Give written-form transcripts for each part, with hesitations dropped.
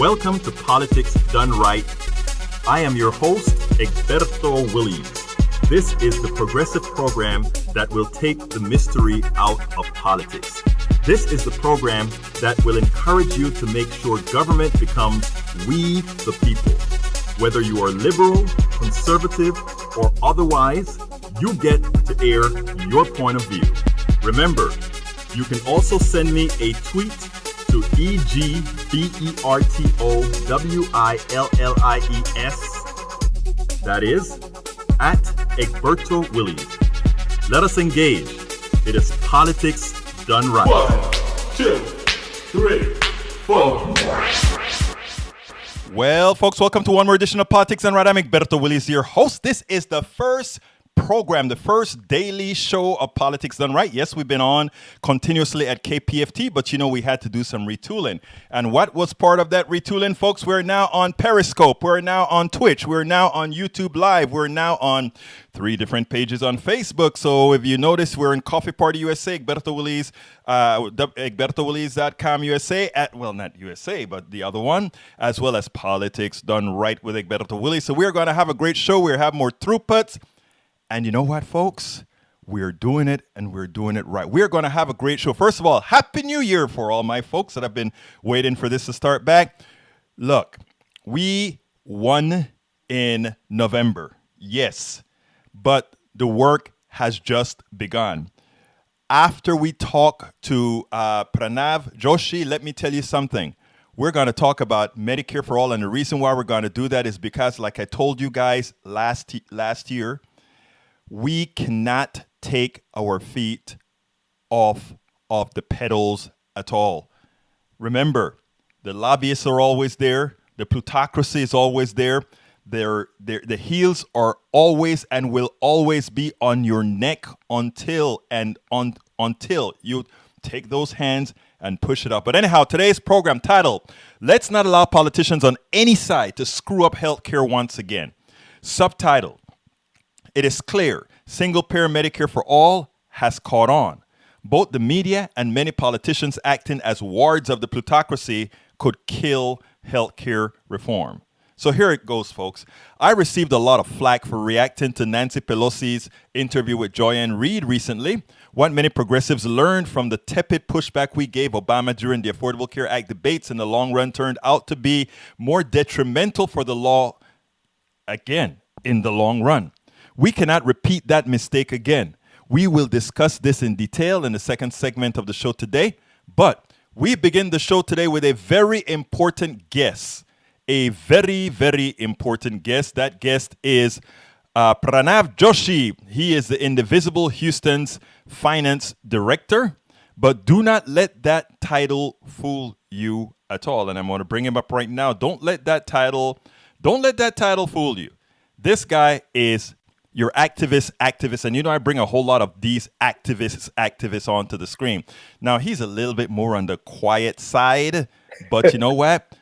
Welcome to Politics Done Right. I am your host, Egberto Willies. This is the progressive program that will take the mystery out of politics. This is the program that will encourage you to make sure government becomes we the people. Whether you are liberal, conservative, or otherwise, you get to air your point of view. Remember, you can also send me a tweet to EGBERTOWILLIES. That is, at Egberto Willies. Let us engage. It is politics done right. 1, 2, 3, 4. Well, folks, welcome to one more edition of Politics Done Right. I'm Egberto Willies, your host. This is the first program, the first daily show of Politics Done Right. Yes, we've been on continuously at KPFT, but we had to do some retooling. And what was part of that retooling, folks? We're now on Periscope. We're now on Twitch. We're now on YouTube Live. We're now on 3 different pages on Facebook. So if you notice, we're in Coffee Party USA, Egberto Willies, EgbertoWillies.com USA, not USA, but the other one, as well as Politics Done Right with Egberto Willies. So we're going to have a great show. We're have more throughputs. And you know what, folks? We're doing it, and we're doing it right. We're going to have a great show. First of all, Happy New Year for all my folks that have been waiting for this to start back. Look, we won in November. Yes, but the work has just begun. After we talk to Pranav Joshi, let me tell you something. We're going to talk about Medicare for All, and the reason why we're going to do that is because, like I told you guys last year, we cannot take our feet off of the pedals at all. Remember, the lobbyists are always there. The plutocracy is always there. The heels are always and will always be on your neck until you take those hands and push it up. But anyhow, today's program title, Let's Not Allow Politicians on Any Side to Screw Up Healthcare Once Again. Subtitle, it is clear single-payer Medicare for all has caught on. Both the media and many politicians acting as wards of the plutocracy could kill healthcare reform. So here it goes, folks. I received a lot of flack for reacting to Nancy Pelosi's interview with Joy-Ann Reid recently. What many progressives learned from the tepid pushback we gave Obama during the Affordable Care Act debates in the long run turned out to be more detrimental for the law, again, in the long run. We cannot repeat that mistake again. We will discuss this in detail in the second segment of the show today. But we begin the show today with a very important guest. A very, very important guest. That guest is Pranav Joshi. He is the Indivisible Houston's finance director. But do not let that title fool you at all. And I'm going to bring him up right now. Don't let that title fool you. This guy is your activist, and I bring a whole lot of these activists onto the screen. Now, he's a little bit more on the quiet side, but you know what?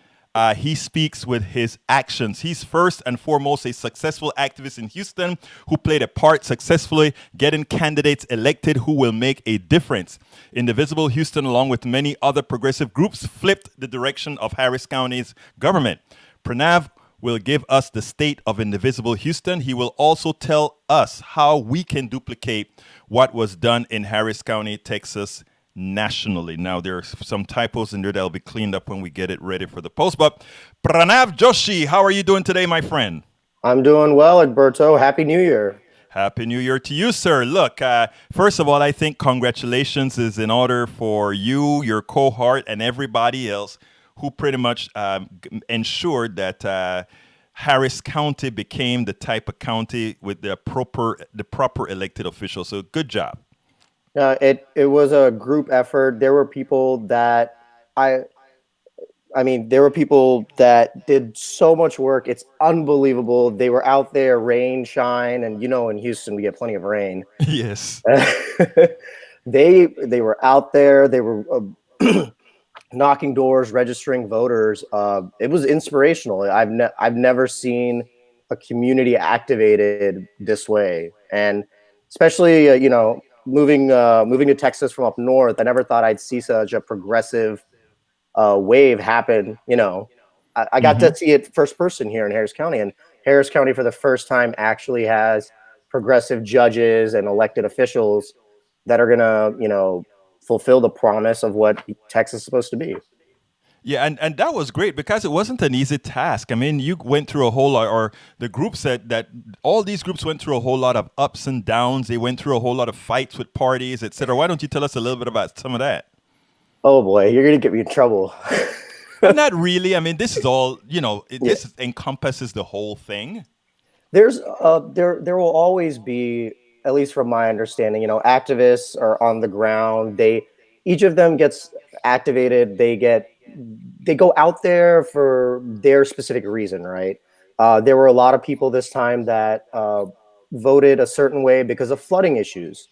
He speaks with his actions. He's first and foremost a successful activist in Houston who played a part successfully getting candidates elected who will make a difference. Indivisible Houston, along with many other progressive groups, flipped the direction of Harris County's government. Pranav will give us the state of Indivisible Houston. He will also tell us how we can duplicate what was done in Harris County, Texas, nationally. Now, there are some typos in there that will be cleaned up when we get it ready for the post. But Pranav Joshi, how are you doing today, my friend? I'm doing well, Egberto. Happy New Year. Happy New Year to you, sir. Look, first of all, I think congratulations is in order for you, your cohort, and everybody else who pretty much ensured that Harris County became the type of county with the proper elected officials. So good job. It was a group effort. There were people that there were people that did so much work. It's unbelievable. They were out there, rain, shine, and in Houston we get plenty of rain. Yes. They were out there. They were knocking doors, registering voters. It was inspirational. I've never seen a community activated this way, and especially moving to Texas from up north, I never thought I'd see such a progressive wave happen. I got to see it first person here in Harris County, and Harris County for the first time actually has progressive judges and elected officials that are gonna, fulfill the promise of what Texas is supposed to be. Yeah, and that was great because it wasn't an easy task. I mean, you went through a whole lot, or the group said that all these groups went through a whole lot of ups and downs. They went through a whole lot of fights with parties, etc. Why don't you tell us a little bit about some of that? Oh boy, you're gonna get me in trouble. Not really. I mean, this is all, Yeah. this encompasses the whole thing. There will always be, at least from my understanding, activists are on the ground. Each of them gets activated. They go out there for their specific reason, right? There were a lot of people this time that voted a certain way because of flooding issues.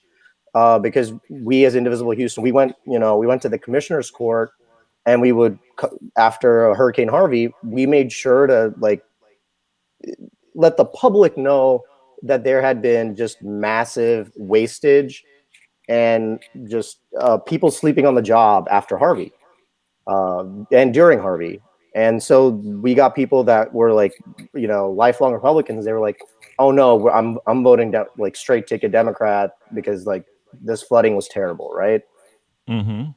Because we, as Indivisible Houston, we went to the commissioner's court, and after Hurricane Harvey, we made sure to let the public know that there had been just massive wastage and just people sleeping on the job after Harvey, and during Harvey. And so we got people that were lifelong Republicans. They were like, "Oh no, I'm voting straight ticket Democrat because this flooding was terrible," right? Mm-hmm.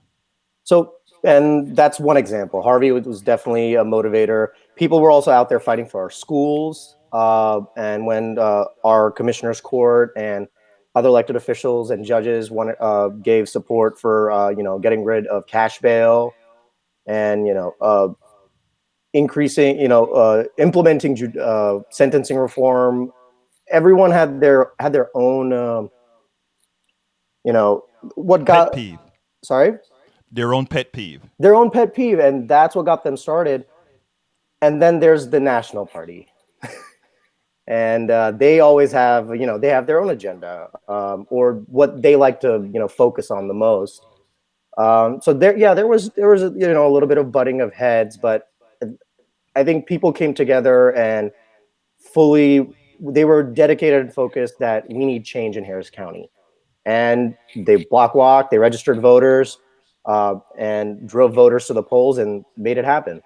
So, and that's one example. Harvey was definitely a motivator. People were also out there fighting for our schools. And when our commissioner's court and other elected officials and judges gave support for getting rid of cash bail and increasing implementing sentencing reform, everyone had their own what got Pet peeve. sorry Their own pet peeve. their own pet peeve, and that's what got them started. And then there's the National Party. And they always have, they have their own agenda, or what they like to, focus on the most. So there was a little bit of butting of heads, but I think people came together and they were dedicated and focused that we need change in Harris County. And they block walked, they registered voters, and drove voters to the polls and made it happen.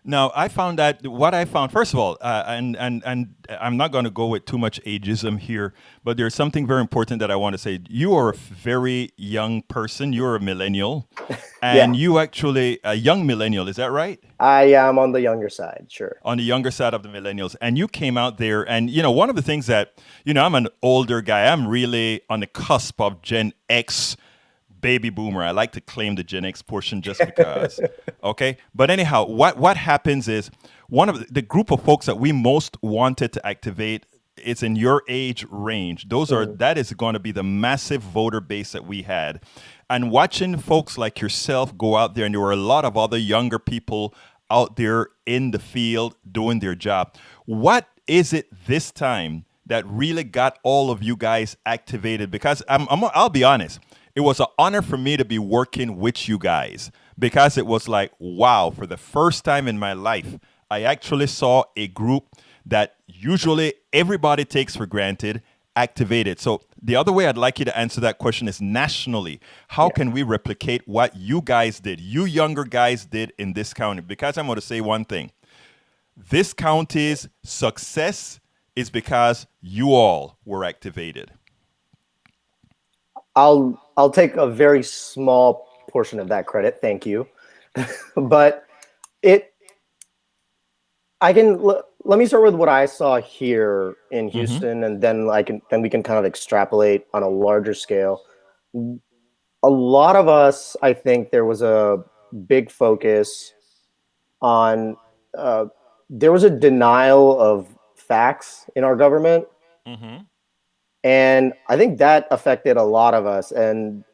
Now, I found that what I found, first of all, and I'm not going to go with too much ageism here, but there's something very important that I want to say. You are a very young person. You're a millennial, and Yeah. you actually a young millennial. Is that right? I am on the younger side, sure. On the younger side of the millennials, and you came out there, and one of the things that I'm an older guy. I'm really on the cusp of Gen X. Baby boomer. I like to claim the Gen X portion just because. Okay. But anyhow, what happens is one of the group of folks that we most wanted to activate is in your age range. That is going to be the massive voter base that we had. And watching folks like yourself go out there, and there were a lot of other younger people out there in the field doing their job. What is it this time that really got all of you guys activated? Because I'll be honest. It was an honor for me to be working with you guys, because it was like, wow, for the first time in my life, I actually saw a group that usually everybody takes for granted activated. So the other way I'd like you to answer that question is nationally. How can we replicate what you guys did, you younger guys did in this county? Because I'm going to say one thing. This county's success is because you all were activated. I'll take a very small portion of that credit. Thank you. But let me start with what I saw here in Houston, and then we can kind of extrapolate on a larger scale. A lot of us, I think there was a big focus on there was a denial of facts in our government. Mm-hmm. And I think that affected a lot of us. And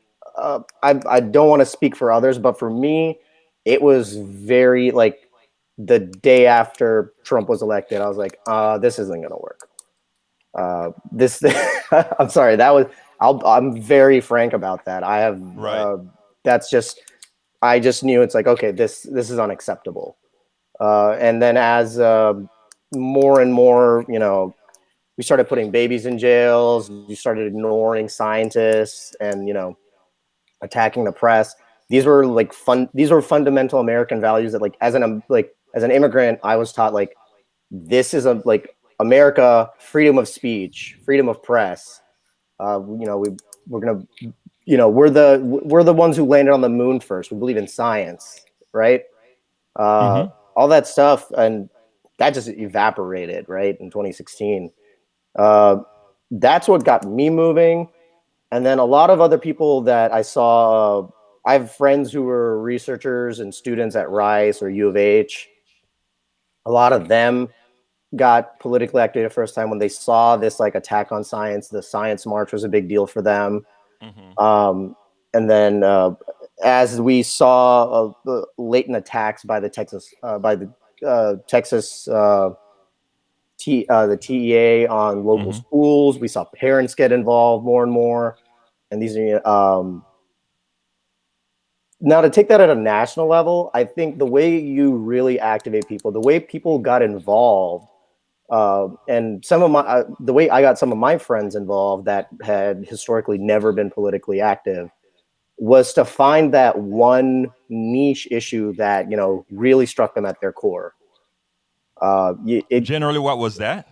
I don't want to speak for others, but for me, it was very the day after Trump was elected, I was like, this isn't going to work. I'm sorry. I'm very frank about that. I just knew it's like, okay, this is unacceptable. And then as more and more, we started putting babies in jails. We started ignoring scientists and, attacking the press. These were fundamental American values that as an immigrant, I was taught like this is a like America, freedom of speech, freedom of press. We're gonna, we're the ones who landed on the moon first. We believe in science, right? All that stuff, and that just evaporated, right, in 2016. That's what got me moving. And then a lot of other people that I saw, I have friends who were researchers and students at Rice or U of H. A lot of them got politically active the first time when they saw this like attack on science. The Science March was a big deal for them. And then as we saw latent attacks by the Texas the TEA on local schools, we saw parents get involved more and more. And these are now to take that at a national level, I think the way you really activate people, the way people got involved, and some of my the way I got some of my friends involved that had historically never been politically active was to find that one niche issue that really struck them at their core. Generally, what was that?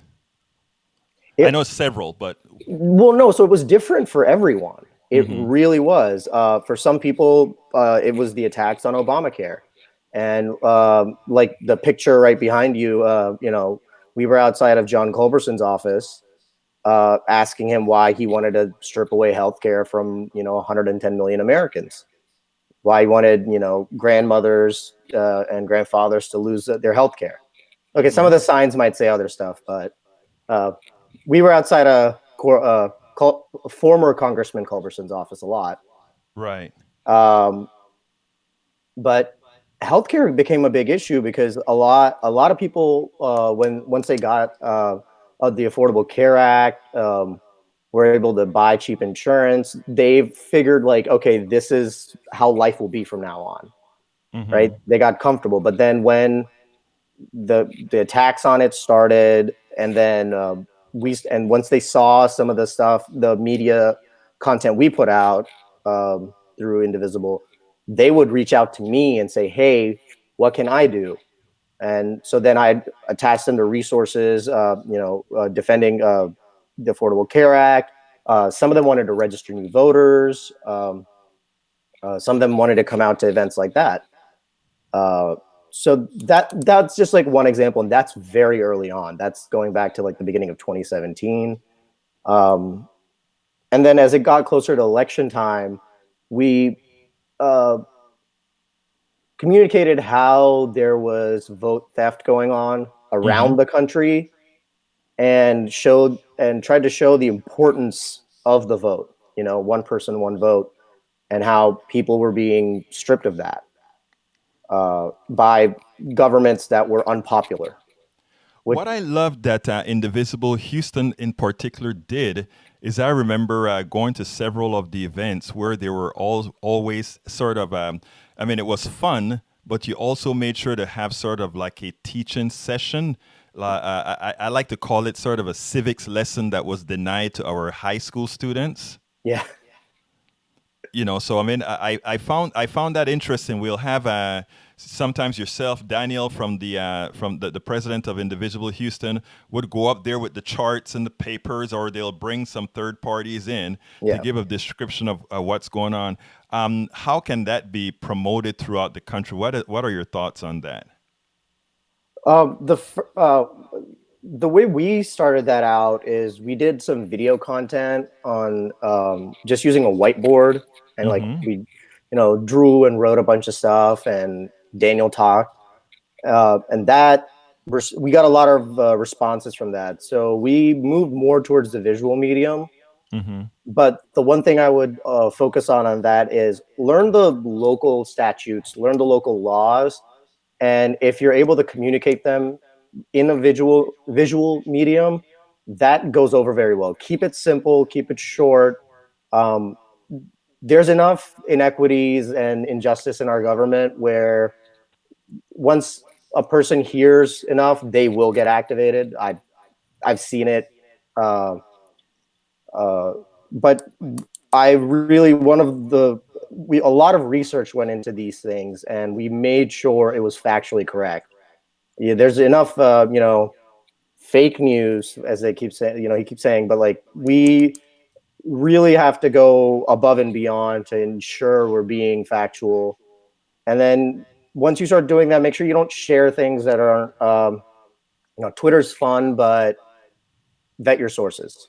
I know several, but well, no. So it was different for everyone. It really was. For some people, it was the attacks on Obamacare, and like the picture right behind you. We were outside of John Culberson's office, asking him why he wanted to strip away healthcare from 110 million Americans. Why he wanted grandmothers and grandfathers to lose their healthcare. Okay, some of the signs might say other stuff, but we were outside a former Congressman Culberson's office a lot. Right. But healthcare became a big issue because a lot of people once they got the Affordable Care Act, were able to buy cheap insurance. They figured like, okay, this is how life will be from now on, right? They got comfortable. But then when the attacks on it started, and then once they saw some of the stuff, the media content we put out through Indivisible, they would reach out to me and say, hey, what can I do? And so then I'd attach them to resources, defending the Affordable Care Act. Some of them wanted to register new voters. Some of them wanted to come out to events like that. So that's just like one example, and that's very early on. That's going back to like the beginning of 2017. And then as it got closer to election time, we communicated how there was vote theft going on around the country, and tried to show the importance of the vote, one person, one vote, and how people were being stripped of that by governments that were unpopular. What I loved that Indivisible Houston in particular did is I remember going to several of the events where they were always sort of, it was fun, but you also made sure to have sort of like a teaching session. I like to call it sort of a civics lesson that was denied to our high school students. Yeah. So I found that interesting. We'll have sometimes yourself, Daniel, from the president of Indivisible Houston, would go up there with the charts and the papers, or they'll bring some third parties in to give a description of what's going on. How can that be promoted throughout the country? What are your thoughts on that? The way we started that out is we did some video content on just using a whiteboard, and like we drew and wrote a bunch of stuff, and Daniel talked, and that we got a lot of responses from that. So we moved more towards the visual medium. But the one thing I would focus on that is learn the local statutes, learn the local laws, and if you're able to communicate them in a visual medium, that goes over very well. Keep it simple, keep it short. There's enough inequities and injustice in our government where once a person hears enough, they will get activated. I've seen it. But I really, a lot of research went into these things, and we made sure it was factually correct. Yeah, there's enough, fake news, as they keep saying, he keeps saying, but like we really have to go above and beyond to ensure we're being factual. And then once you start doing that, make sure you don't share things that are, Twitter's fun, but vet your sources.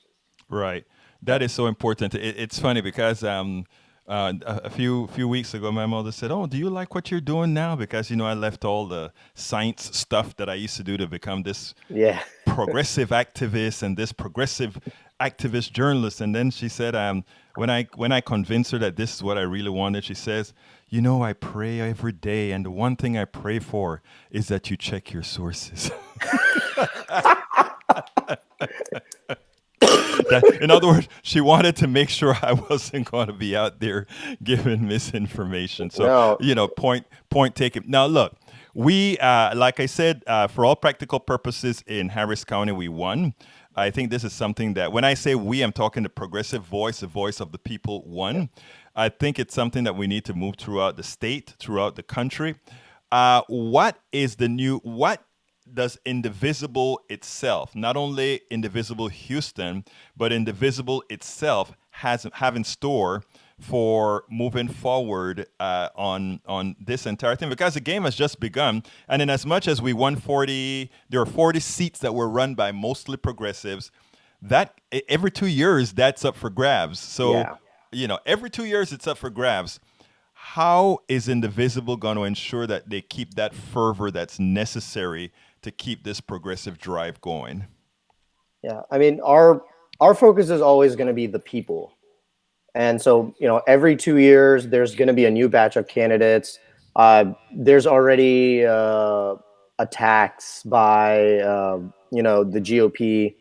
Right. That is so important. It's funny because a few weeks ago, my mother said, "Oh, do you like what you're doing now?" Because I left all the science stuff that I used to do to become this Yeah. progressive activist and this progressive activist journalist. And then she said, when I convinced her that this is what I really wanted, she says, I pray every day, and the one thing I pray for is that you check your sources. In other words, she wanted to make sure I wasn't going to be out there giving misinformation. So, No. Point taken. Now, look, we, like I said, for all practical purposes in Harris County, we won. I think this is something that, when I say we, I'm talking the progressive voice, the voice of the people won. I think it's something that we need to move throughout the state, throughout the country. What does Indivisible itself, not only Indivisible Houston, but Indivisible itself have in store for moving forward on this entire thing? Because the game has just begun, and in as much as we won 40, there are 40 seats that were run by mostly progressives. That every 2 years, that's up for grabs. So, every 2 years, it's up for grabs. How is Indivisible going to ensure that they keep that fervor that's necessary to keep this progressive drive going? Yeah. I mean, our focus is always going to be the people. And so, every 2 years, there's going to be a new batch of candidates. There's already attacks by, the GOP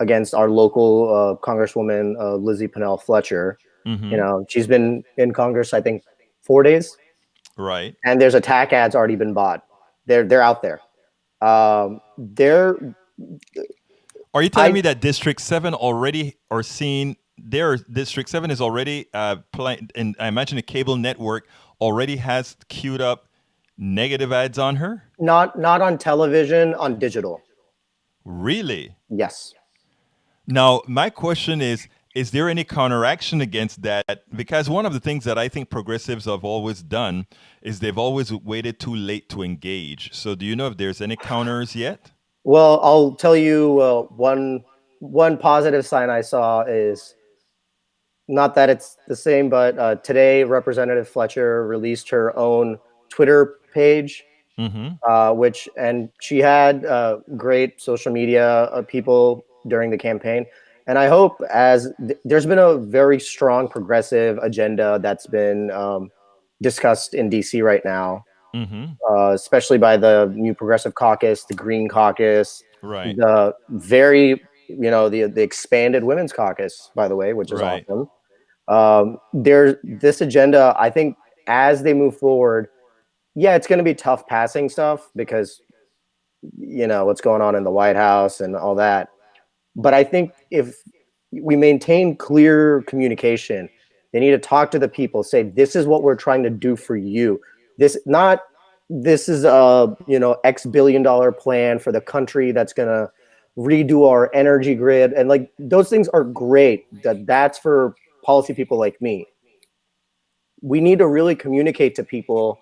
against our local Congresswoman, Lizzie Pennell Fletcher. She's been in Congress, I think, 4 days. Right. And there's attack ads already been bought. They're out there. They're. Are you telling me that District 7 already are seeing their District 7 is already playing, and I imagine the cable network already has queued up negative ads on her? Not on television, on digital. Really? Yes. Now, my question is there any counteraction against that? Because one of the things that I think progressives have always done is they've always waited too late to engage. So do you know if there's any counters yet? Well, I'll tell you one positive sign I saw is, not that it's the same, but today Representative Fletcher released her own Twitter page, and she had great social media people during the campaign. And I hope, there's been a very strong progressive agenda that's been discussed in DC right now, especially by the New Progressive Caucus, the Green Caucus, right, the very, the expanded Women's Caucus, by the way, which is right. awesome. There's this agenda, I think, as they move forward. Yeah, it's going to be tough passing stuff because, what's going on in the White House and all that. But I think if we maintain clear communication, they need to talk to the people, say, this is what we're trying to do for you. This is a, X billion-dollar plan for the country that's going to redo our energy grid. And like, those things are great. That's for policy people like me. We need to really communicate to people,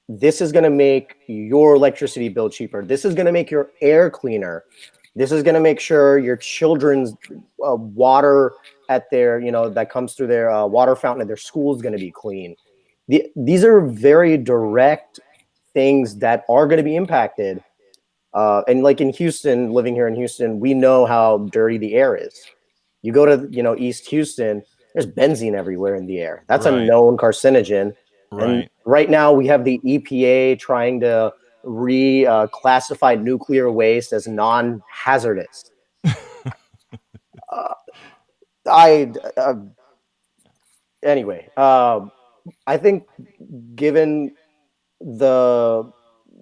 this is going to make your electricity bill cheaper. This is going to make your air cleaner. This is going to make sure your children's water at their, that comes through their water fountain at their school is going to be clean. These are very direct things that are going to be impacted. And like in Houston, living here in Houston, we know how dirty the air is. You go to, East Houston, there's benzene everywhere in the air. That's a known carcinogen. Right. And right now we have the EPA trying to reclassify nuclear waste as non-hazardous. Anyway, I think given the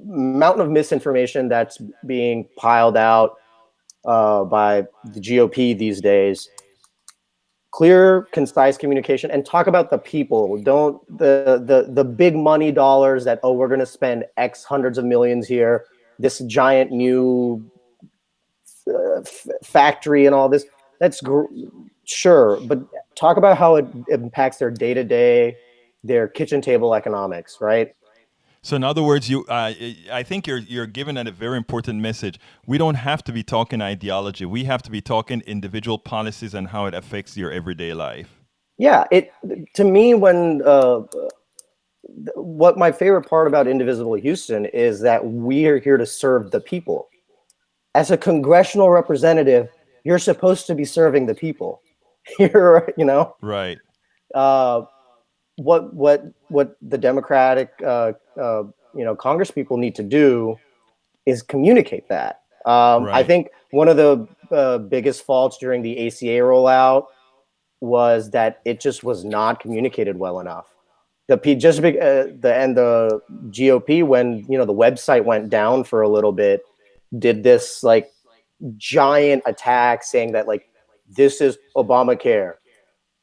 mountain of misinformation that's being piled out by the GOP these days, clear, concise communication, and talk about the people. Don't the big money dollars that, we're going to spend X hundreds of millions here. this giant new factory and all this. That's sure, but talk about how it impacts their day-to-day, their kitchen table economics, right? So in other words, I think you're giving a very important message. We don't have to be talking ideology. We have to be talking individual policies and how it affects your everyday life. Yeah, to me, when what my favorite part about Indivisible Houston is that we are here to serve the people. As a congressional representative, you're supposed to be serving the people. You're, Right. What the Democratic Congress people need to do is communicate that. I Right. think one of the biggest faults during the ACA rollout was that it just was not communicated well enough. The GOP, when the website went down for a little bit, did this like giant attack saying that like this is Obamacare.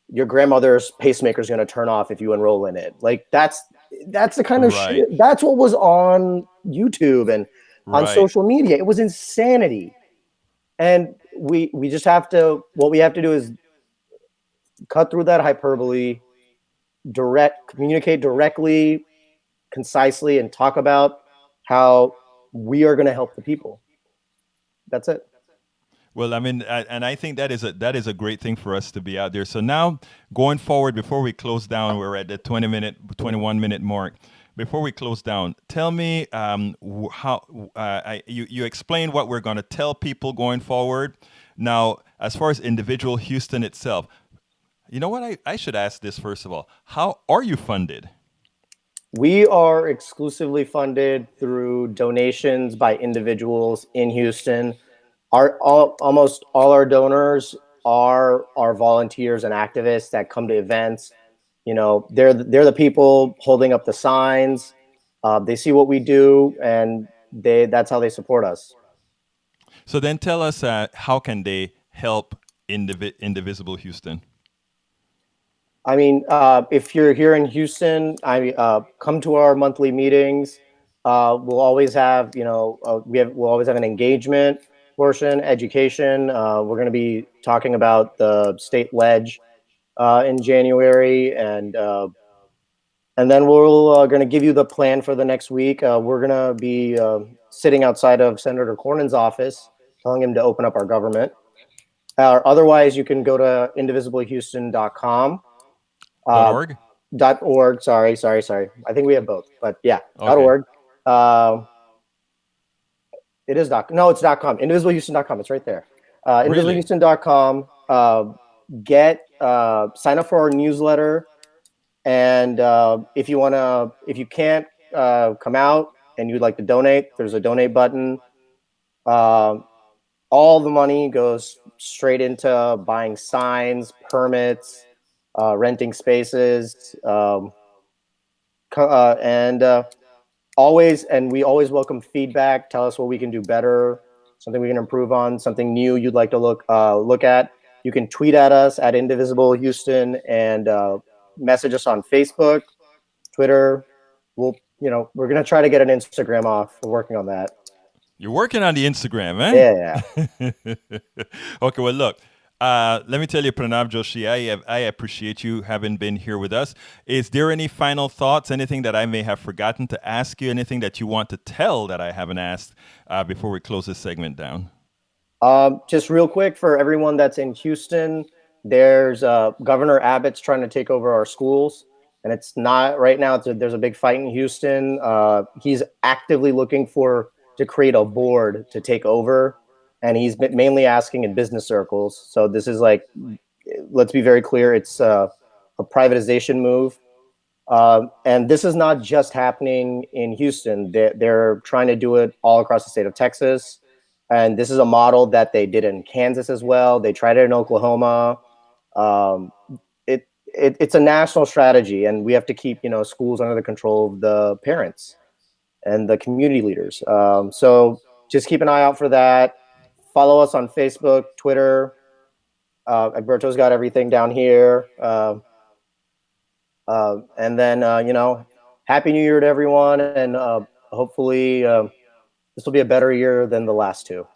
Your grandmother's pacemaker is going to turn off if you enroll in it. Like that's the kind of Right. shit. That's what was on YouTube and on Right. social media. It was insanity. And we just have to. What we have to do is cut through that hyperbole, communicate directly, concisely, and talk about how we are going to help the people. That's it. Well, I mean, and I think that is a great thing for us to be out there. So now, going forward, before we close down, we're at the 21-minute mark. Before we close down, tell me how you explained what we're going to tell people going forward. Now, as far as individual Houston itself, you know what? I should ask this first of all. How are you funded? We are exclusively funded through donations by individuals in Houston. Almost all our donors are volunteers and activists that come to events. They're the people holding up the signs. They see what we do, and that's how they support us. So then tell us how can they help Indivisible Houston? I mean, if you're here in Houston, come to our monthly meetings. We'll always have, we'll always have an engagement portion, education. We're going to be talking about the state ledge in January, and then we're going to give you the plan for the next week. We're going to be sitting outside of Senator Cornyn's office, telling him to open up our government. Otherwise, you can go to indivisiblehouston.com. .org? .org. Sorry. I think we have both, but yeah, Okay. .org. It is no, it's .com. Indivisiblehouston.com. It's right there. Really? Indivisiblehouston.com. Sign up for our newsletter, and if you can't come out and you'd like to donate, there's a donate button. All the money goes straight into buying signs, permits, renting spaces, and we always welcome feedback. Tell us what we can do better, something we can improve on, something new you'd like to look at. You can tweet at us at Indivisible Houston and message us on Facebook, Twitter. We're gonna try to get an Instagram off. We're working on that. You're working on the Instagram, eh? Yeah. Okay, well, look, let me tell you, Pranav Joshi, I appreciate you having been here with us. Is there any final thoughts, anything that I may have forgotten to ask you, anything that you want to tell that I haven't asked before we close this segment down? Just real quick, for everyone that's in Houston, there's Governor Abbott's trying to take over our schools. And it's not right now. There's a big fight in Houston. He's actively looking to create a board to take over, and he's been mainly asking in business circles. So this is like, let's be very clear, it's a privatization move. And this is not just happening in Houston. They're trying to do it all across the state of Texas. And this is a model that they did in Kansas as well. They tried it in Oklahoma. It's a national strategy, and we have to keep schools under the control of the parents and the community leaders. So just keep an eye out for that. Follow us on Facebook, Twitter. Egberto's got everything down here. And then Happy New Year to everyone, and hopefully This will be a better year than the last two.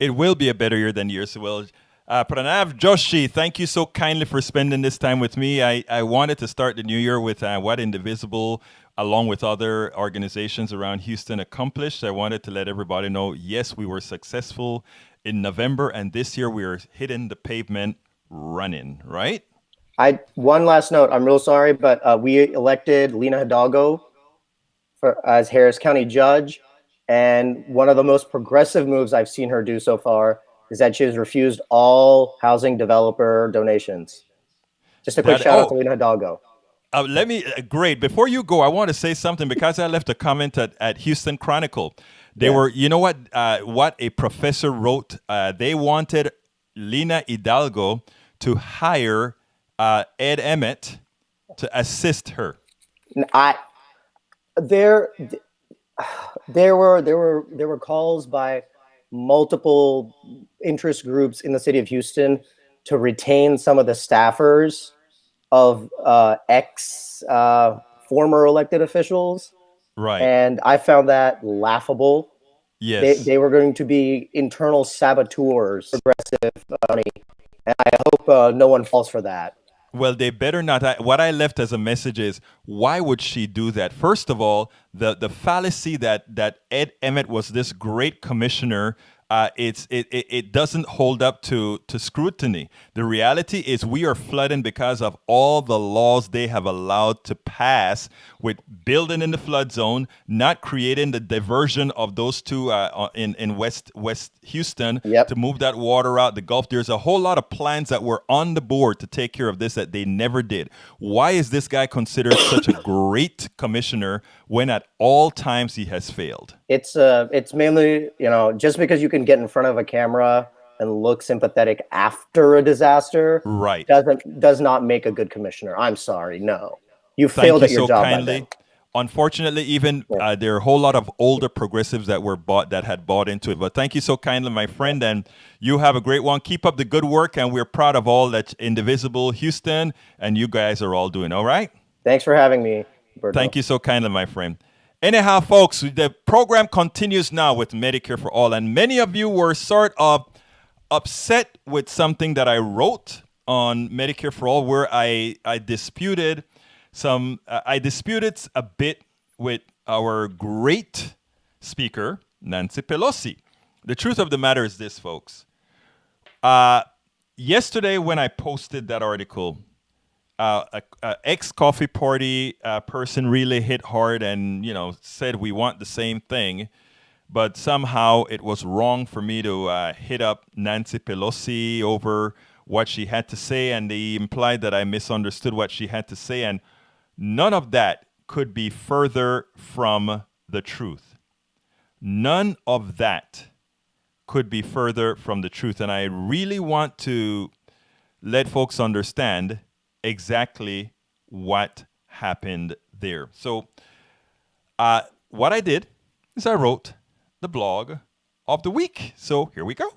It will be a better year than yours. Well, Pranav Joshi, thank you so kindly for spending this time with me. I wanted to start the new year with what Indivisible, along with other organizations around Houston, accomplished. I wanted to let everybody know, yes, we were successful in November, and this year we are hitting the pavement running, right? One last note. I'm real sorry, but we elected Lena Hidalgo as Harris County judge. And one of the most progressive moves I've seen her do so far is that she has refused all housing developer donations. Just a quick shout out to Lena Hidalgo. Great. Before you go, I want to say something because I left a comment at Houston Chronicle. They were, you know what a professor wrote? They wanted Lena Hidalgo to hire Ed Emmett to assist her. There were calls by multiple interest groups in the city of Houston to retain some of the staffers of former elected officials. Right. And I found that laughable. Yes. They were going to be internal saboteurs, progressive money. And I hope no one falls for that. Well, they better not. What I left as a message is, why would she do that? First of all, the fallacy that Ed Emmett was this great commissioner, it doesn't hold up to scrutiny. The reality is we are flooding because of all the laws they have allowed to pass with building in the flood zone, not creating the diversion of those two in West Houston to move that water out the Gulf. There's a whole lot of plans that were on the board to take care of this that they never did. Why is this guy considered such a great commissioner when at all times he has failed? It's mainly, just because you can get in front of a camera and look sympathetic after a disaster, right, does not make a good commissioner. I'm sorry, no. You failed at your job by then. Unfortunately, even there are a whole lot of older progressives that had bought into it. But thank you so kindly, my friend, and you have a great one. Keep up the good work, and we're proud of all that Indivisible Houston and you guys are all doing. All right. Thanks for having me, Berto. Thank you so kindly, my friend. Anyhow, folks, the program continues now with Medicare for All, and many of you were sort of upset with something that I wrote on Medicare for All, where I disputed a bit with our great speaker, Nancy Pelosi. The truth of the matter is this, folks. Yesterday, when I posted that article, a ex-coffee party person really hit hard and, said we want the same thing. But somehow it was wrong for me to hit up Nancy Pelosi over what she had to say. And they implied that I misunderstood what she had to say. And none of that could be further from the truth. None of that could be further from the truth. And I really want to let folks understand exactly what happened there. So what I did is I wrote the blog of the week. So here we go.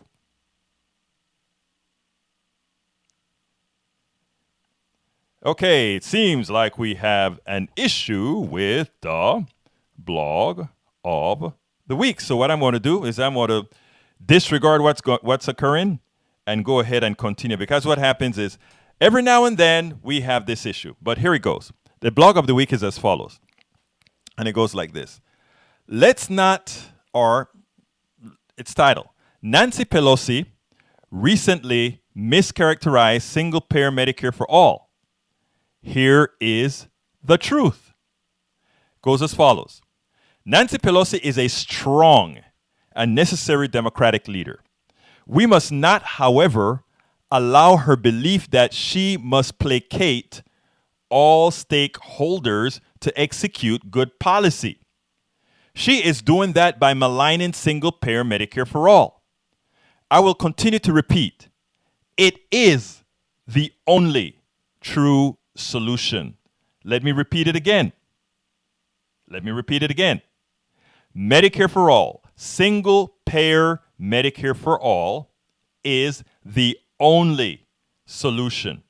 Okay, it seems like we have an issue with the blog of the week. So what I'm going to do is I'm going to disregard what's occurring and go ahead and continue. Because what happens is every now and then we have this issue. But here it goes. The blog of the week is as follows. And it goes like this. It's titled, Nancy Pelosi recently mischaracterized single-payer Medicare for all. Here is the truth. Goes as follows. Nancy Pelosi is a strong and necessary Democratic leader. We must not, however, allow her belief that she must placate all stakeholders to execute good policy. She is doing that by maligning single-payer Medicare for all. I will continue to repeat, it is the only true solution. Let me repeat it again. Medicare for all, single-payer Medicare for all is the only solution.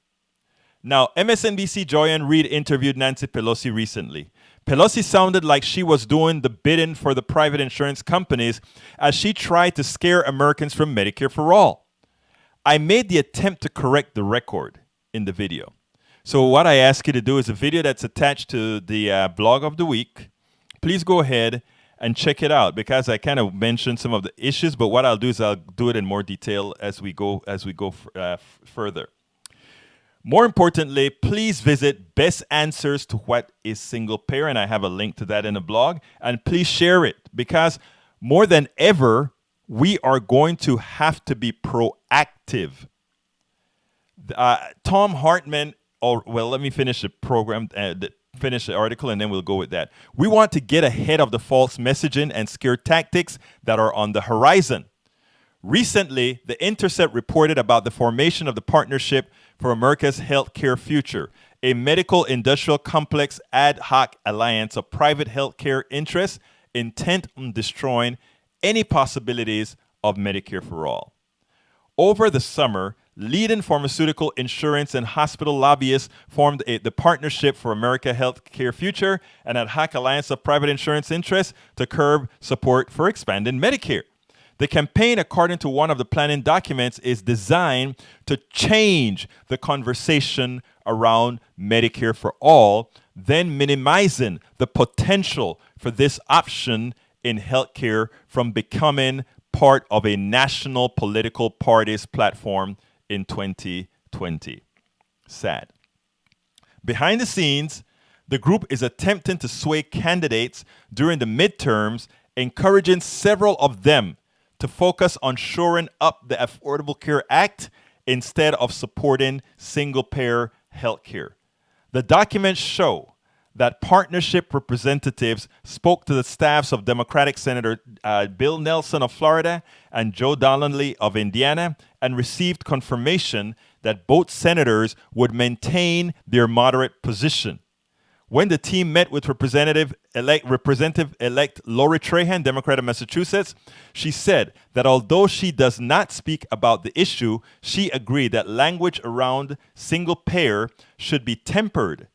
Now, MSNBC Joy-Ann Reid interviewed Nancy Pelosi recently. Pelosi sounded like she was doing the bidding for the private insurance companies as she tried to scare Americans from Medicare for All. I made the attempt to correct the record in the video. So what I ask you to do is a video that's attached to the blog of the week. Please go ahead and check it out because I kind of mentioned some of the issues, but what I'll do is I'll do it in more detail as we go further. More importantly, please visit Best Answers to What is Single Payer, and I have a link to that in the blog. And please share it because more than ever, we are going to have to be proactive. Tom Hartman, let me finish the program, finish the article, and then we'll go with that. We want to get ahead of the false messaging and scare tactics that are on the horizon. Recently, The Intercept reported about the formation of the Partnership for America's Healthcare Future, a medical industrial complex ad hoc alliance of private healthcare interests intent on destroying any possibilities of Medicare for All. Over the summer, leading pharmaceutical, insurance, and hospital lobbyists formed the Partnership for America's Healthcare Future, an ad hoc alliance of private insurance interests to curb support for expanding Medicare. The campaign, according to one of the planning documents, is designed to change the conversation around Medicare for All, then minimizing the potential for this option in healthcare from becoming part of a national political party's platform in 2020. Sad. Behind the scenes, the group is attempting to sway candidates during the midterms, encouraging several of them to focus on shoring up the Affordable Care Act instead of supporting single-payer health care. The documents show that partnership representatives spoke to the staffs of Democratic Senator Bill Nelson of Florida and Joe Donnelly of Indiana and received confirmation that both senators would maintain their moderate position. When the team met with Representative-elect Lori Trahan, Democrat of Massachusetts, she said that although she does not speak about the issue, she agreed that language around single payer should be tempered.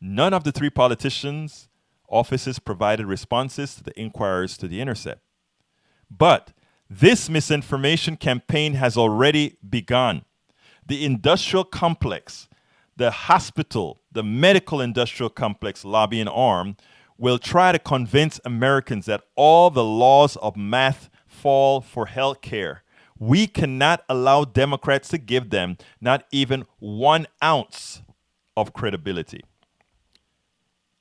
None of the three politicians' offices provided responses to the inquiries to The Intercept. But this misinformation campaign has already begun. The industrial complex, the hospital, the medical industrial complex lobbying arm will try to convince Americans that all the laws of math fall for health care. We cannot allow Democrats to give them not even 1 ounce of credibility.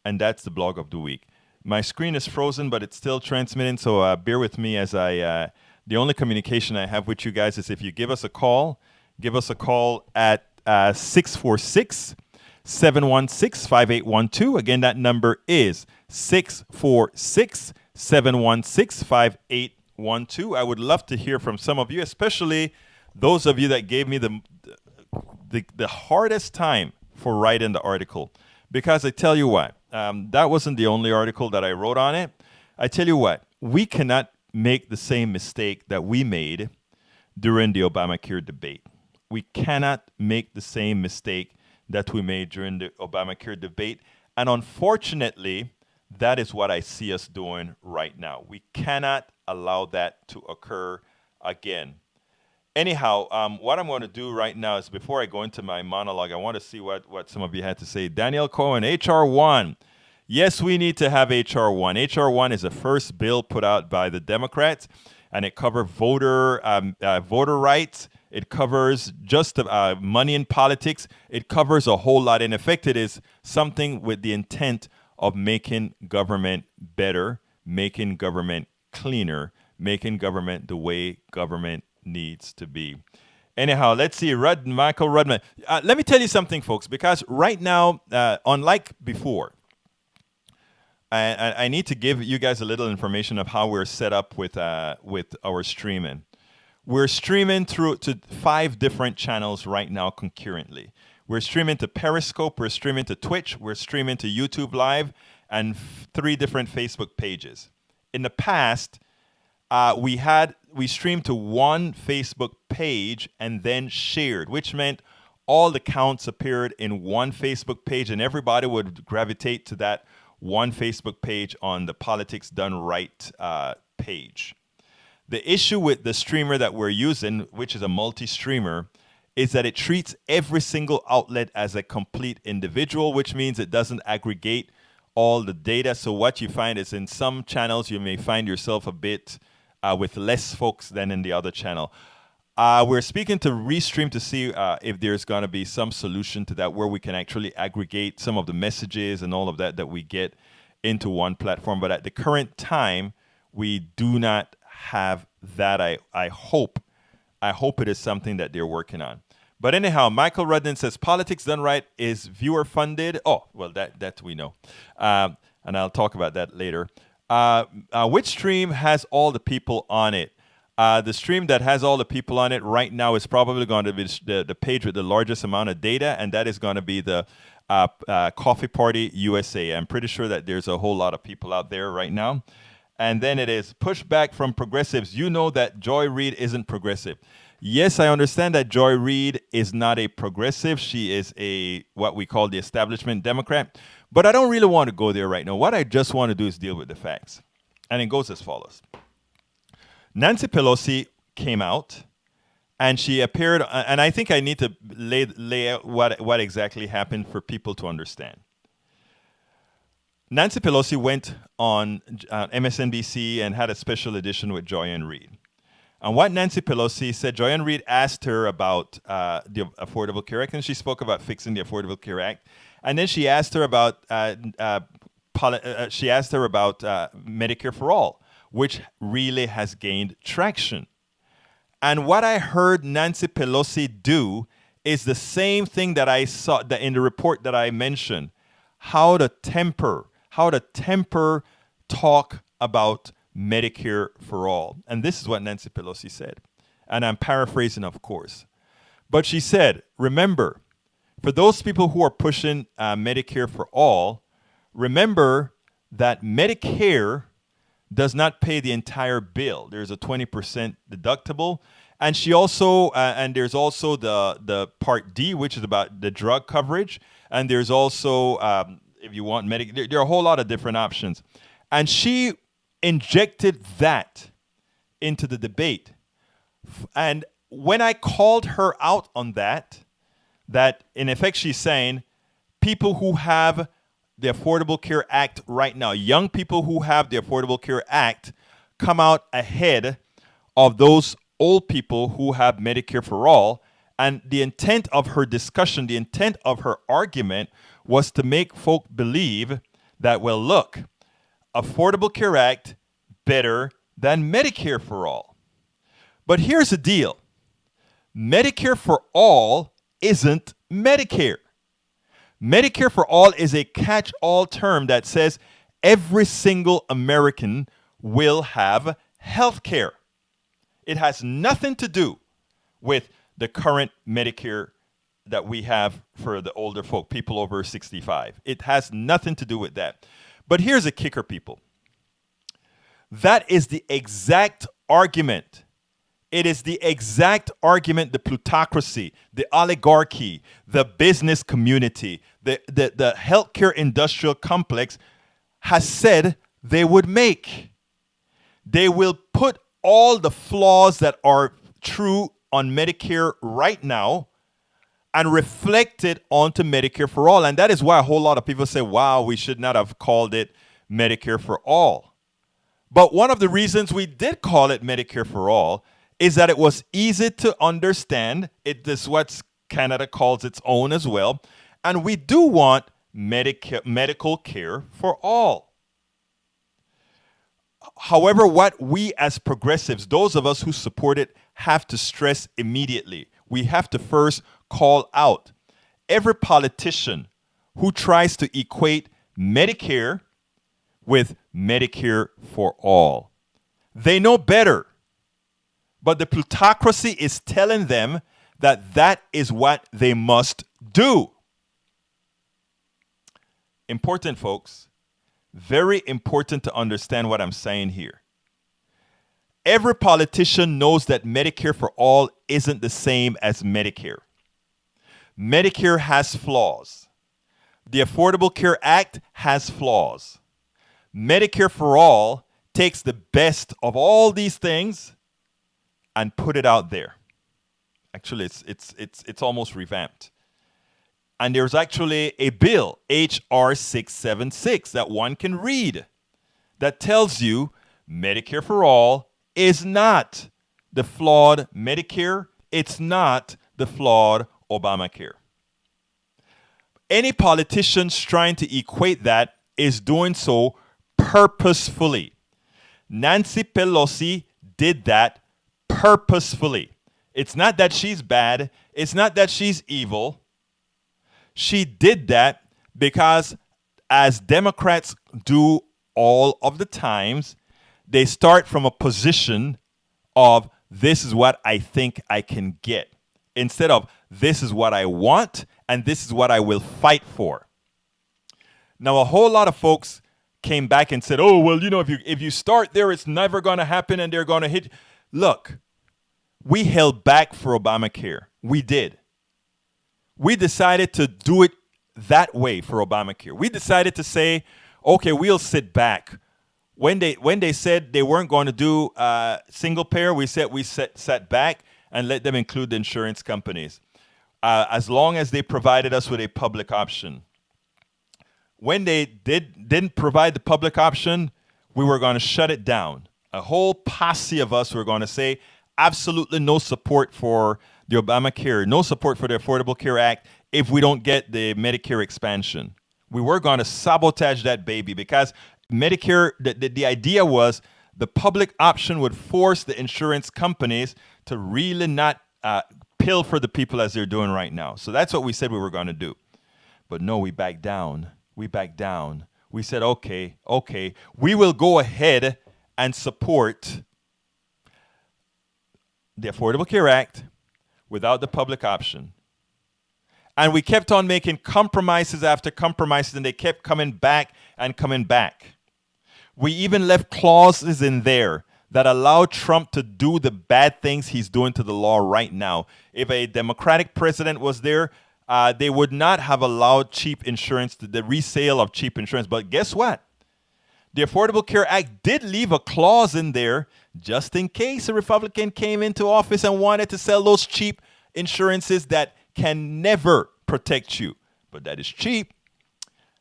And that's the blog of the week. My screen is frozen, but it's still transmitting, so bear with me as the only communication I have with you guys is if you give us a call at 646-716-5812. Again, that number is 646-716-5812. I would love to hear from some of you, especially those of you that gave me the hardest time for writing the article. Because I tell you what, that wasn't the only article that I wrote on it. I tell you what, we cannot make the same mistake that we made during the Obamacare debate. We cannot make the same mistake that we made during the Obamacare debate. And unfortunately, that is what I see us doing right now. We cannot allow that to occur again. Anyhow, what I'm going to do right now is before I go into my monologue, I want to see what some of you had to say. Daniel Cohen, H.R. 1. Yes, we need to have H.R. 1. H.R. 1 is the first bill put out by the Democrats, and it covers voter rights. It covers just money in politics. It covers a whole lot. In effect, it is something with the intent of making government better, making government cleaner, making government the way government needs to be. Anyhow, let's see. Michael Rudman. Let me tell you something, folks, because right now, unlike before, I need to give you guys a little information of how we're set up with our streaming. We're streaming through to 5 different channels right now concurrently. We're streaming to Periscope, we're streaming to Twitch, we're streaming to YouTube Live, and 3 different Facebook pages. In the past, we streamed to 1 Facebook page and then shared, which meant all the counts appeared in 1 Facebook page and everybody would gravitate to that one Facebook page on the Politics Done Right page. The issue with the streamer that we're using, which is a multi-streamer, is that it treats every single outlet as a complete individual, which means it doesn't aggregate all the data. So what you find is in some channels, you may find yourself a bit with less folks than in the other channel. We're speaking to Restream to see if there's going to be some solution to that where we can actually aggregate some of the messages and all of that that we get into one platform. But at the current time, we do not have that. I hope it is something that they're working on. But anyhow, Michael Rudden says Politics Done Right is viewer funded. Oh, well, that we know. And I'll talk about that later. Which stream has all the people on it? The stream that has all the people on it right now is probably going to be the page with the largest amount of data, and that is going to be the Coffee Party USA. I'm pretty sure that there's a whole lot of people out there right now. And then it is pushback from progressives. You know that Joy Reid isn't progressive. Yes, I understand that Joy Reid is not a progressive. She is what we call the establishment Democrat. But I don't really want to go there right now. What I just want to do is deal with the facts. And it goes as follows. Nancy Pelosi came out and she appeared, and I think I need to lay out what exactly happened for people to understand. Nancy Pelosi went on MSNBC and had a special edition with Joy-Ann Reid. And what Nancy Pelosi said, Joy-Ann Reid asked her about the Affordable Care Act, and she spoke about fixing the Affordable Care Act. And then she asked her about Medicare for All, which really has gained traction. And what I heard Nancy Pelosi do is the same thing that I saw in the report that I mentioned, how to temper talk about Medicare for All. And this is what Nancy Pelosi said. And I'm paraphrasing, of course. But she said, remember, for those people who are pushing Medicare for All, remember that Medicare does not pay the entire bill. There's a 20% deductible. And she also, and there's also the Part D, which is about the drug coverage. And there's also, if you want Medicare, there are a whole lot of different options. And she injected that into the debate. And when I called her out on that in effect she's saying people who have the Affordable Care Act right now, young people who have the Affordable Care Act come out ahead of those old people who have Medicare for All. And the intent of her discussion, the intent of her argument was to make folk believe that, well, look, Affordable Care Act better than Medicare for All. But here's the deal. Medicare for All isn't Medicare. Medicare for All is a catch-all term that says every single American will have health care. It has nothing to do with the current Medicare that we have for the older folk, people over 65. It has nothing to do with that. But here's a kicker, people. That is the exact argument. It is the exact argument the plutocracy, the oligarchy, the business community, the healthcare industrial complex has said they would make. They will put all the flaws that are true on Medicare right now and reflect it onto Medicare for All. And that is why a whole lot of people say, wow, we should not have called it Medicare for All. But one of the reasons we did call it Medicare for All is that it was easy to understand. It is what Canada calls its own as well. And we do want medical care for all. However, what we as progressives, those of us who support it, have to stress immediately. We have to first call out every politician who tries to equate Medicare with Medicare for all. They know better. But the plutocracy is telling them that that is what they must do. Important, folks. Very important to understand what I'm saying here. Every politician knows that Medicare for all isn't the same as Medicare. Medicare has flaws. the Affordable Care Act has flaws. Medicare for All takes the best of all these things and put it out there. Actually, it's almost revamped. And there's actually a bill, H.R. 676, that one can read that tells you Medicare for All is not the flawed Medicare. It's not the flawed Obamacare. Any politicians trying to equate that is doing so purposefully. Nancy Pelosi did that purposefully. It's not that she's bad. It's not that she's evil. She did that because, as Democrats do all of the times, they start from a position of this is what I think I can get, instead of this is what I want and this is what I will fight for. Now, a whole lot of folks came back and said, oh, well, if you start there, it's never going to happen and they're going to hit. Look, we held back for Obamacare. We did. We decided to do it that way for Obamacare. We decided to say, okay, we'll sit back. When they said they weren't going to do single payer, we sat back and let them include the insurance companies, as long as they provided us with a public option. When they didn't provide the public option, we were going to shut it down. A whole posse of us were going to say absolutely no support for the Obamacare, no support for the Affordable Care Act if we don't get the Medicare expansion. We were going to sabotage that baby because Medicare, the idea was the public option would force the insurance companies to really not pill for the people as they're doing right now. So that's what we said we were going to do. But no, we backed down. We backed down. We said, okay, we will go ahead and support the Affordable Care Act without the public option. And we kept on making compromises after compromises, and they kept coming back and coming back. We even left clauses in there that allow Trump to do the bad things he's doing to the law right now. If a Democratic president was there, they would not have allowed cheap insurance, the resale of cheap insurance. But guess what? The Affordable Care Act did leave a clause in there just in case a Republican came into office and wanted to sell those cheap insurances that can never protect you. But that is cheap.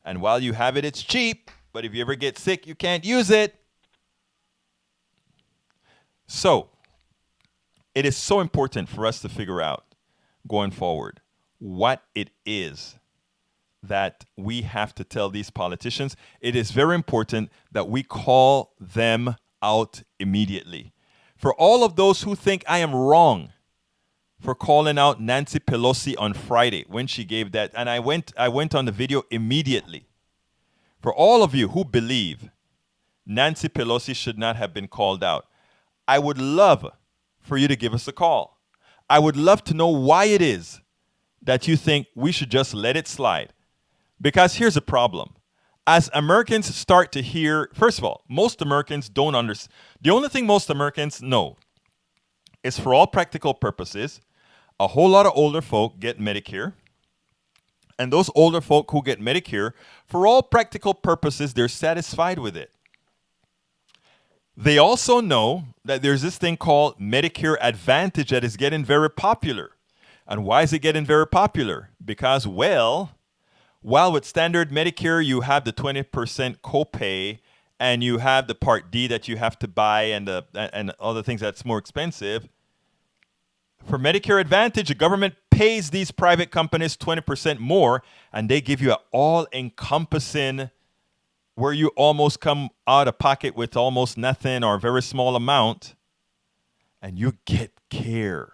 And while you have it, it's cheap. But if you ever get sick, you can't use it. So it is so important for us to figure out going forward what it is that we have to tell these politicians. It is very important that we call them out immediately. For all of those who think I am wrong for calling out Nancy Pelosi on Friday when she gave that, and I went on the video immediately. For all of you who believe Nancy Pelosi should not have been called out, I would love for you to give us a call. I would love to know why it is that you think we should just let it slide. Because here's a problem. As Americans start to hear, first of all, most Americans don't understand. The only thing most Americans know is, for all practical purposes, a whole lot of older folk get Medicare. And those older folk who get Medicare, for all practical purposes, they're satisfied with it. They also know that there's this thing called Medicare Advantage that is getting very popular. And why is it getting very popular? Because, well, while with standard Medicare, you have the 20% copay and you have the Part D that you have to buy and other things that's more expensive. For Medicare Advantage, the government pays these private companies 20% more, and they give you an all-encompassing, where you almost come out of pocket with almost nothing or a very small amount, and you get care.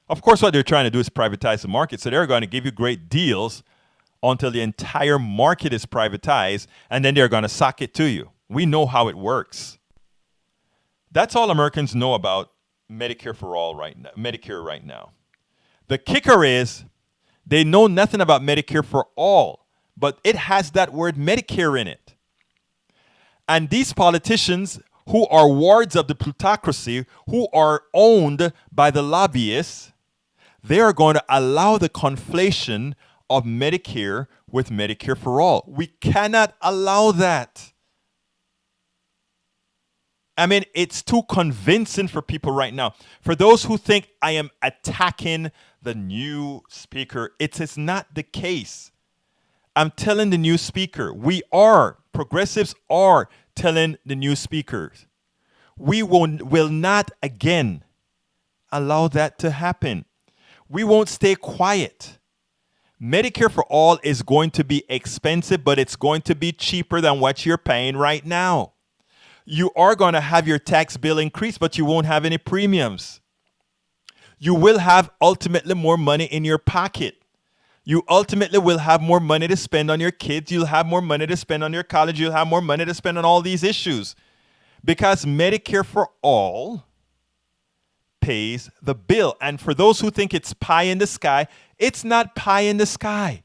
Of course, what they're trying to do is privatize the market, so they're going to give you great deals until the entire market is privatized, and then they're going to sock it to you. We know how it works. That's all Americans know about Medicare for all right now, Medicare right now. The kicker is they know nothing about Medicare for all, but it has that word Medicare in it. And these politicians who are wards of the plutocracy, who are owned by the lobbyists, they are going to allow the conflation of Medicare with Medicare for all. We cannot allow that. I mean, it's too convincing for people right now. For those who think I am attacking the new speaker, it is not the case. I'm telling the new speaker, progressives are telling the new speakers, we will not again allow that to happen. We won't stay quiet. Medicare for all is going to be expensive, but it's going to be cheaper than what you're paying right now. You are going to have your tax bill increase, but you won't have any premiums. You will have ultimately more money in your pocket. You ultimately will have more money to spend on your kids. You'll have more money to spend on your college. You'll have more money to spend on all these issues. Because Medicare for all pays the bill. And for those who think it's pie in the sky, it's not pie in the sky.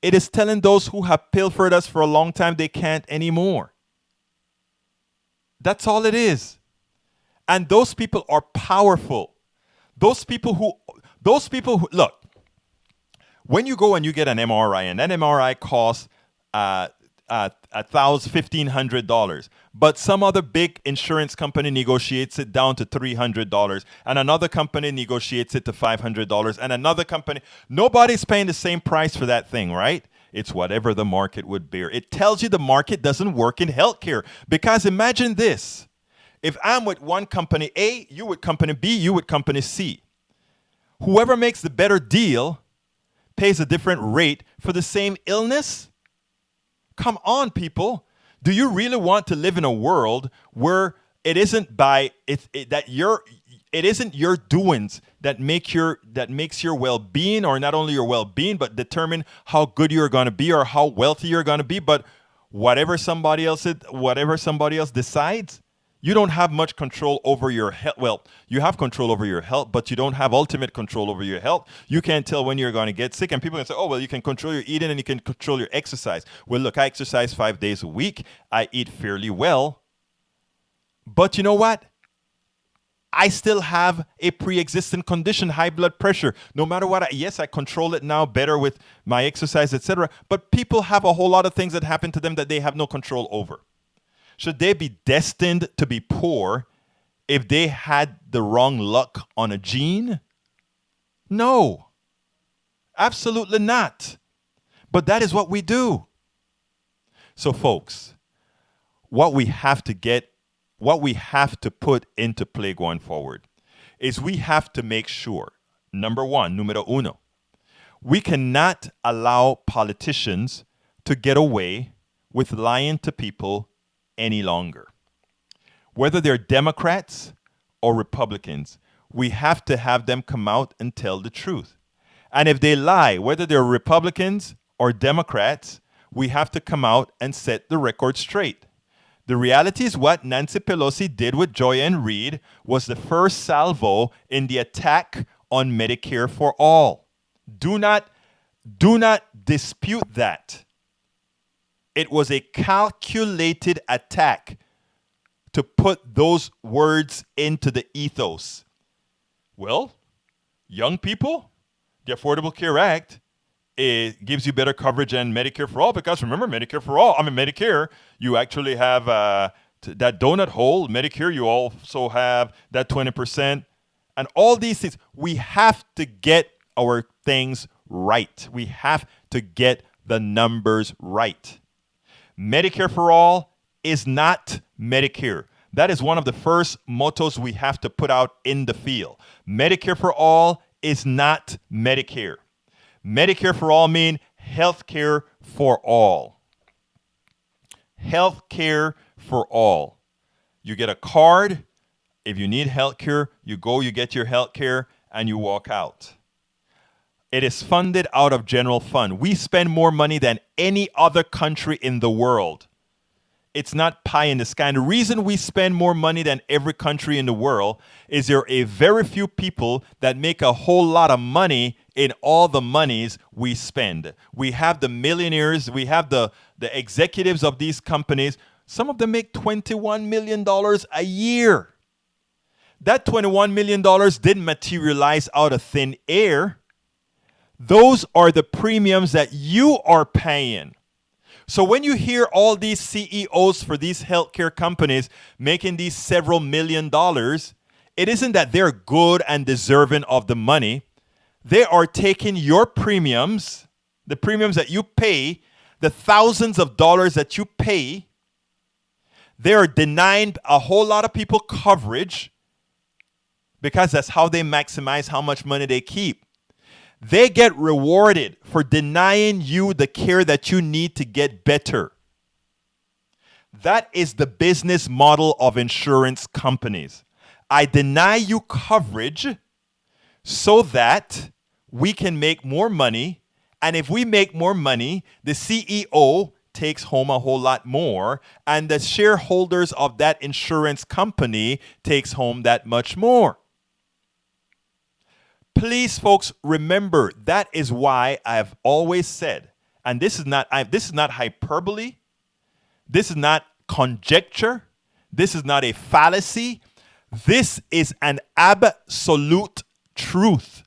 It is telling those who have pilfered us for a long time they can't anymore. That's all it is. And those people are powerful. Those people who look, when you go and you get an MRI, and that MRI costs $1,500, but some other big insurance company negotiates it down to $300, and another company negotiates it to $500, and another company, nobody's paying the same price for that thing, right? It's whatever the market would bear. It tells you the market doesn't work in healthcare. Because imagine this. If I'm with one company A, you with company B, you with company C. Whoever makes the better deal pays a different rate for the same illness? Come on, people. Do you really want to live in a world where it isn't your doings that makes your well-being, or not only your well-being, but determine how good you're going to be or how wealthy you're going to be, but whatever somebody else decides? You don't have much control over your health. Well, you have control over your health, but you don't have ultimate control over your health. You can't tell when you're going to get sick. And people can say, oh, well, you can control your eating and you can control your exercise. Well, look, I exercise 5 days a week. I eat fairly well. But you know what? I still have a pre-existing condition, high blood pressure. No matter what, yes, I control it now better with my exercise, etc. But people have a whole lot of things that happen to them that they have no control over. Should they be destined to be poor if they had the wrong luck on a gene? No, absolutely not. But that is what we do. So, folks, what we have to put into play going forward is we have to make sure, numero uno, we cannot allow politicians to get away with lying to people any longer. Whether they're Democrats or Republicans, we have to have them come out and tell the truth. And if they lie, whether they're Republicans or Democrats, we have to come out and set the record straight. The reality is what Nancy Pelosi did with Joy-Ann Reid was the first salvo in the attack on Medicare for all. Do not dispute that. It was a calculated attack to put those words into the ethos. Well, young people, the Affordable Care Act, it gives you better coverage than Medicare for all, because remember, Medicare, you actually have that donut hole. Medicare, you also have that 20%. And all these things, we have to get our things right. We have to get the numbers right. Medicare for all is not Medicare. That is one of the first mottos we have to put out in the field. Medicare for all is not Medicare. Medicare for all means health care for all. Health care for all. You get a card. If you need health care, you go, you get your health care, and you walk out. It is funded out of general fund. We spend more money than any other country in the world. It's not pie in the sky. And the reason we spend more money than every country in the world is there are a very few people that make a whole lot of money in all the monies we spend. We have the millionaires. We have the executives of these companies. Some of them make $21 million a year. That $21 million didn't materialize out of thin air. Those are the premiums that you are paying. So when you hear all these CEOs for these healthcare companies making these several $million, it isn't that they're good and deserving of the money. They are taking your premiums, the premiums that you pay, the thousands of dollars that you pay. They are denying a whole lot of people coverage because that's how they maximize how much money they keep. They get rewarded for denying you the care that you need to get better. That is the business model of insurance companies. I deny you coverage so that we can make more money. And if we make more money, the CEO takes home a whole lot more, and the shareholders of that insurance company takes home that much more. Please, folks, remember that is why I've always said, and this is not hyperbole, this is not conjecture, this is not a fallacy, this is an absolute truth.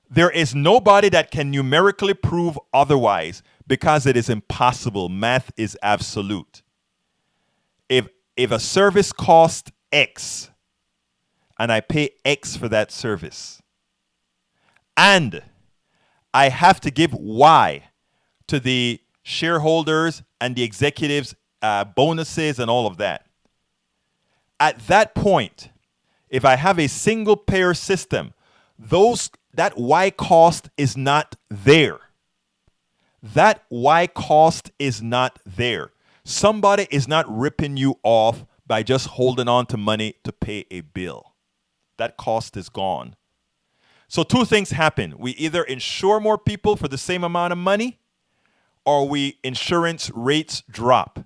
There is nobody that can numerically prove otherwise because it is impossible. Math is absolute. If a service costs X, and I pay X for that service, and I have to give Y to the shareholders and the executives, bonuses and all of that. At that point, if I have a single payer system, that Y cost is not there. That Y cost is not there. Somebody is not ripping you off by just holding on to money to pay a bill. That cost is gone. So two things happen. We either insure more people for the same amount of money, or insurance rates drop.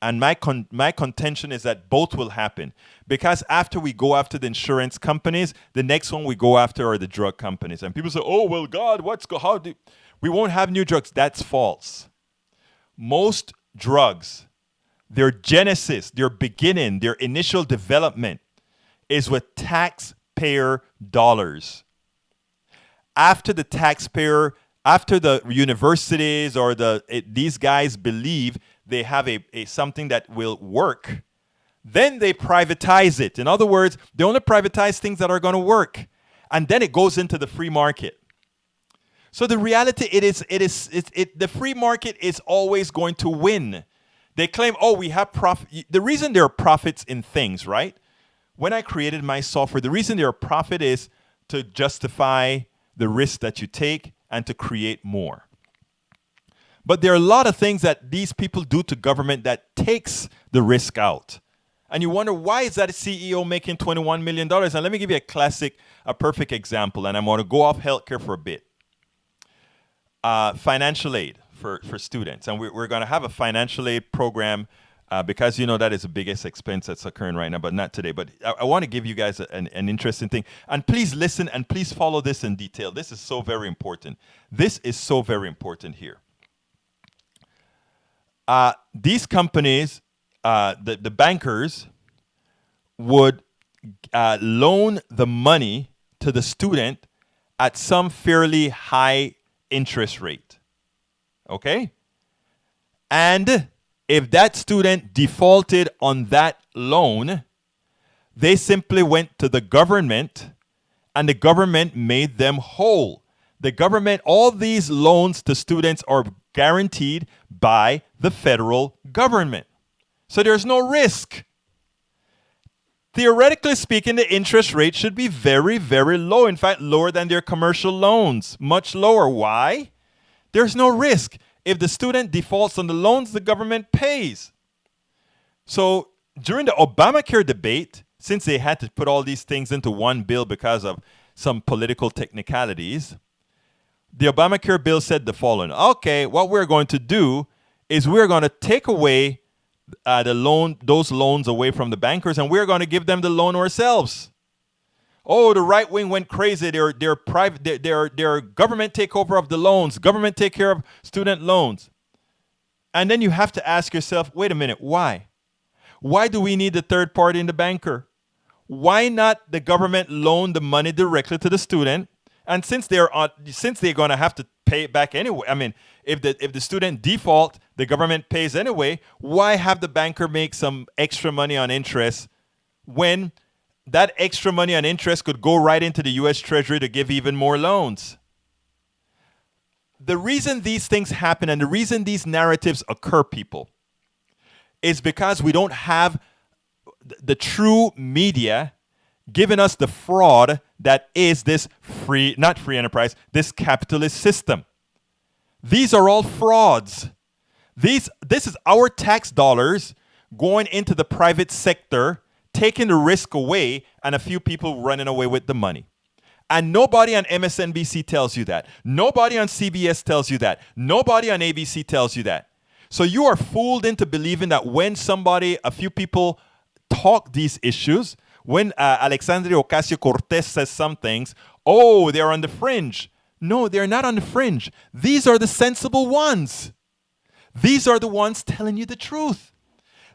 And my contention is that both will happen. Because after we go after the insurance companies, the next one we go after are the drug companies. And people say, oh, well, God, we won't have new drugs. That's false. Most drugs, their genesis, their beginning, their initial development is with taxpayer dollars. After the universities or these guys believe they have a something that will work, then they privatize it. In other words, they only privatize things that are going to work, and then it goes into the free market. So the reality, the free market is always going to win. They claim, oh, we have profit. The reason there are profits in things, right? When I created my software, the reason there are profit is to justify the risk that you take and to create more. But there are a lot of things that these people do to government that takes the risk out. And you wonder, why is that a CEO making $21 million? And let me give you a perfect example. And I'm going to go off healthcare for a bit. Financial aid for students. And we're going to have a financial aid program because that is the biggest expense that's occurring right now, but not today. But I want to give you guys an interesting thing. And please listen and please follow this in detail. This is so very important. This is so very important here. These companies, the bankers, would loan the money to the student at some fairly high interest rate. Okay? And if that student defaulted on that loan, they simply went to the government and the government made them whole. The government, all these loans to students are guaranteed by the federal government. So there's no risk. Theoretically speaking, the interest rate should be very, very low. In fact, lower than their commercial loans. Much lower. Why? There's no risk. If the student defaults on the loans, the government pays. So during the Obamacare debate, since they had to put all these things into one bill because of some political technicalities, the Obamacare bill said the following. Okay, what we're going to do is we're going to take away those loans away from the bankers, and we're going to give them the loan ourselves. Oh, the right wing went crazy. They're private. They're government takeover of the loans. Government take care of student loans. And then you have to ask yourself, wait a minute, why? Why do we need the third party in the banker? Why not the government loan the money directly to the student? And since they're going to have to pay it back anyway, I mean, if the student default, the government pays anyway. Why have the banker make some extra money on interest when that extra money on interest could go right into the U.S. Treasury to give even more loans? The reason these things happen and the reason these narratives occur, people, is because we don't have the true media giving us the fraud that is this not free enterprise, this capitalist system. These are all frauds. This is our tax dollars going into the private sector, taking the risk away, and a few people running away with the money. And nobody on MSNBC tells you that. Nobody on CBS tells you that. Nobody on ABC tells you that. So you are fooled into believing that when a few people talk these issues, when Alexandria Ocasio-Cortez says some things, oh, they're on the fringe. No, they're not on the fringe. These are the sensible ones. These are the ones telling you the truth.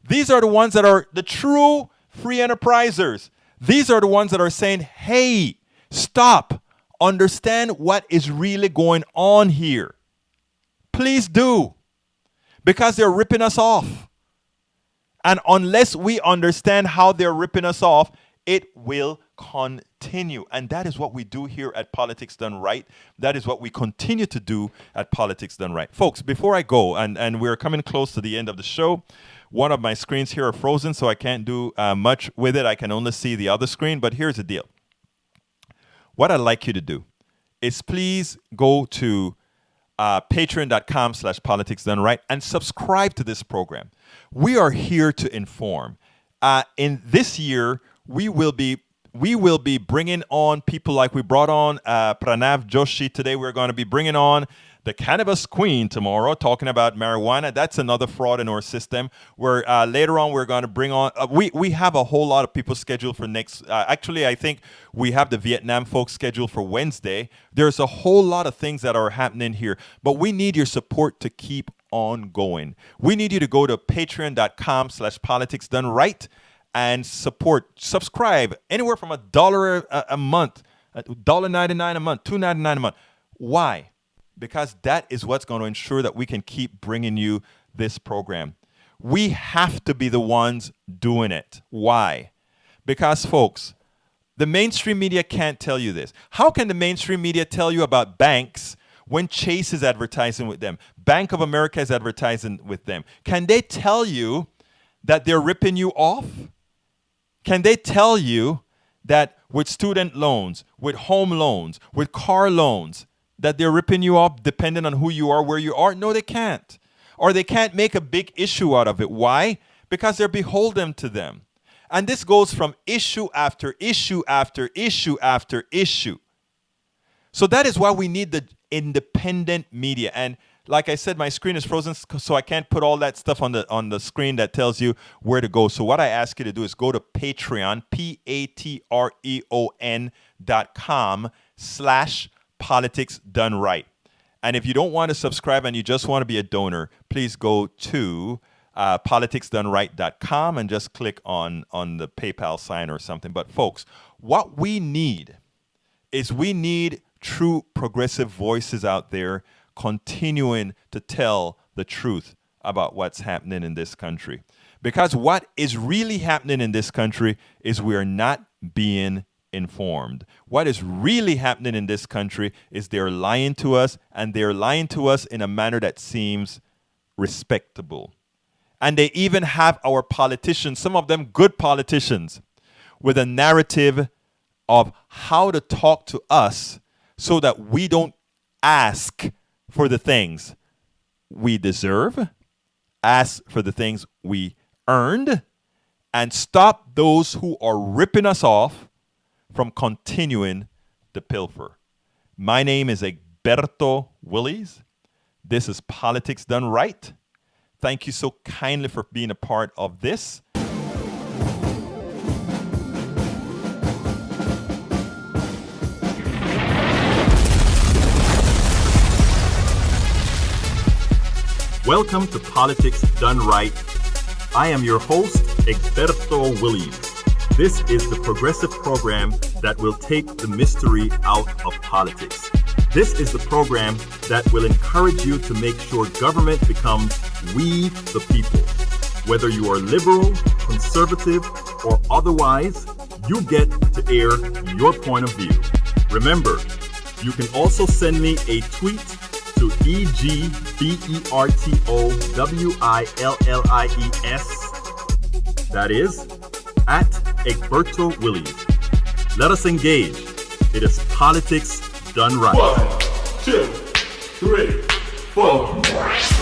These are the ones that are the true free enterprisers. These are the ones that are saying, hey, stop. Understand what is really going on here. Please do. Because they're ripping us off. And unless we understand how they're ripping us off, it will continue. And that is what we do here at Politics Done Right. That is what we continue to do at Politics Done Right. Folks, before I go, and we're coming close to the end of the show, one of my screens here are frozen, so I can't do much with it. I can only see the other screen, but here's the deal. What I'd like you to do is please go to patreon.com/politicsdoneright and subscribe to this program. We are here to inform. In this year, we will be bringing on people like we brought on Pranav Joshi today. We're going to be bringing on the cannabis queen tomorrow, talking about marijuana. That's another fraud in our system. Where later on we're going to bring on. We have a whole lot of people scheduled for next. Actually, I think we have the Vietnam folks scheduled for Wednesday. There's a whole lot of things that are happening here, but we need your support to keep on going. We need you to go to patreon.com/politicsdoneright and subscribe anywhere from $1 a month, $1.99 a month, $2.99 a month. Why? Because that is what's going to ensure that we can keep bringing you this program. We have to be the ones doing it. Why? Because, folks, the mainstream media can't tell you this. How can the mainstream media tell you about banks when Chase is advertising with them? Bank of America is advertising with them. Can they tell you that they're ripping you off? Can they tell you that with student loans, with home loans, with car loans, that they're ripping you off depending on who you are, where you are? No, they can't. Or they can't make a big issue out of it. Why? Because they're beholden to them. And this goes from issue after issue after issue after issue. So that is why we need the independent media. And like I said, my screen is frozen, so I can't put all that stuff on the screen that tells you where to go. So what I ask you to do is go to Patreon, patreon.com/Politics Done Right. And if you don't want to subscribe and you just want to be a donor, please go to politicsdoneright.com and just click on the PayPal sign or something. But folks, what we need is true progressive voices out there continuing to tell the truth about what's happening in this country. Because what is really happening in this country is we are not being informed. What is really happening in this country is they're lying to us, and they're lying to us in a manner that seems respectable. And they even have our politicians, some of them good politicians, with a narrative of how to talk to us so that we don't ask for the things we deserve, ask for the things we earned, and stop those who are ripping us off from continuing to pilfer. My name is Egberto Willies. This is Politics Done Right. Thank you so kindly for being a part of this. Welcome to Politics Done Right. I am your host, Egberto Willies. This is the progressive program that will take the mystery out of politics. This is the program that will encourage you to make sure government becomes we the people. Whether you are liberal, conservative, or otherwise, you get to air your point of view. Remember, you can also send me a tweet to EGBERTOWILLIES. That is, at Egberto Willies. Let us engage. It is politics done right. 1, 2, 3, 4.